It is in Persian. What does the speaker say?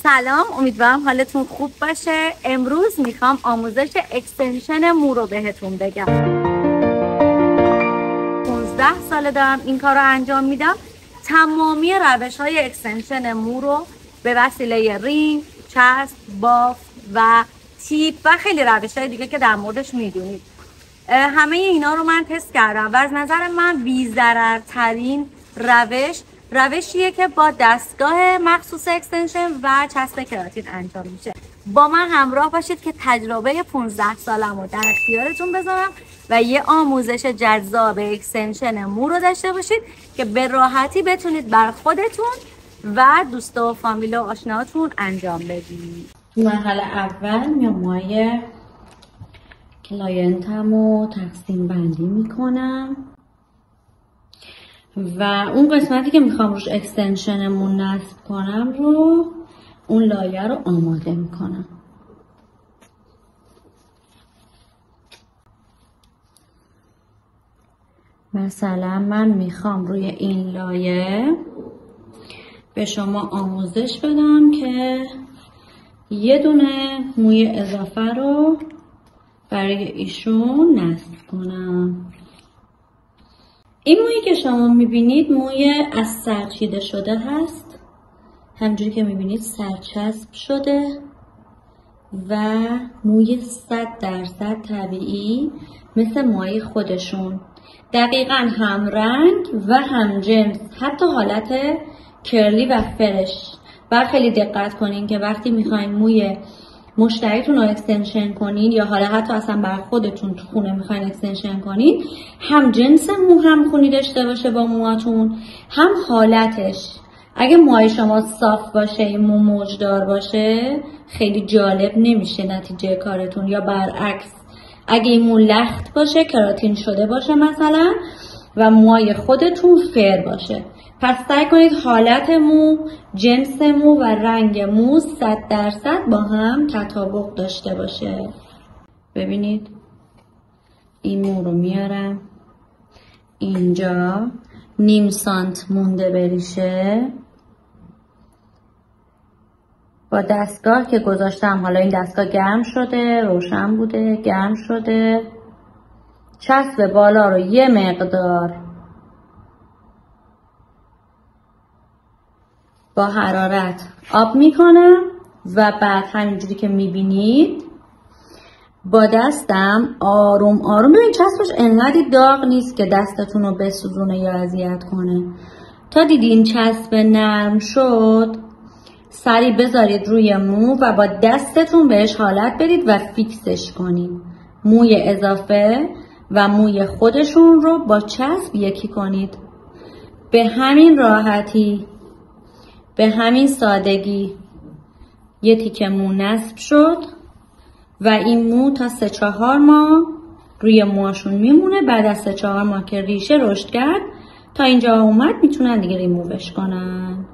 سلام، امیدوارم حالتون خوب باشه. امروز میخوام آموزش اکستنشن مو رو بهتون بگم. 15 ساله دارم این کار رو انجام میدم. تمامی روش های اکستنشن مو رو به وسیله رینگ، چسب، بافت و تیپ و خیلی روش های دیگه که در موردش میدونید، همه اینا رو من تست کردم و از نظر من بی‌ضررترین روشیه که با دستگاه مخصوص اکستنشن و چسب کراتین انجام میشه. با من همراه باشید که تجربه 15 سالم رو در اختیارتون بذارم و یه آموزش جذاب اکستنشن مو رو داشته باشید که به راحتی بتونید بر خودتون و دوست و فامیل و آشناهاتون انجام بدید. مرحله اول موهای کلاینتم رو تقسیم بندی میکنم و اون قسمتی که میخوام روش اکستنشنمون نصب کنم رو اون لایه رو آماده میکنم. مثلا من میخوام روی این لایه به شما آموزش بدم که یه دونه موی اضافه رو برای ایشون نصب کنم. این مویی که شما میبینید موی از سر چیده شده هست، همجوری که میبینید سرچسب شده و موی 100% طبیعی مثل موهای خودشون، دقیقا هم رنگ و هم جنس، حتی حالت کرلی و فرش. و خیلی دقت کنین که وقتی میخواین موی مشتریتون رو اکستنشن کنین یا حالا حتی اصلا بر خودتون تو خونه میخواین اکستنشن کنین، هم جنس مو هم خونی داشته باشه با موهاتون، هم حالتش. اگه موهای شما صاف باشه، مو موجدار باشه، خیلی جالب نمیشه نتیجه کارتون. یا برعکس، اگه این مو لخت باشه، کراتین شده باشه مثلا، و موهای خودتون فر باشه. پس سعی کنید حالت مو، جنس مو و رنگ مو 100% با هم تطابق داشته باشه. ببینید این مو رو میارم اینجا، نیم سانت مونده بریشه. با دستگاه که گذاشتم، حالا این دستگاه گرم شده، روشن بوده، گرم شده، چسب بالا رو یه مقدار با حرارت آب میکنم و بعد همینجوری که میبینید با دستم آروم آروم، ببین چسبش انقدر داغ نیست که دستتون رو بسوزونه یا اذیت کنه. تا دیدین چسب نرم شد، سریع بذارید روی مو و با دستتون بهش حالت بدید و فیکسش کنید. موی اضافه و موی خودشون رو با چسب یکی کنید. به همین راحتی، به همین سادگی یه تیکه مو نصب شد و این مو تا 3-4 ماه روی موهاشون میمونه. بعد از 3-4 ماه که ریشه رشد کرد تا اینجا اومد، میتونن دیگه ریمووش کنن.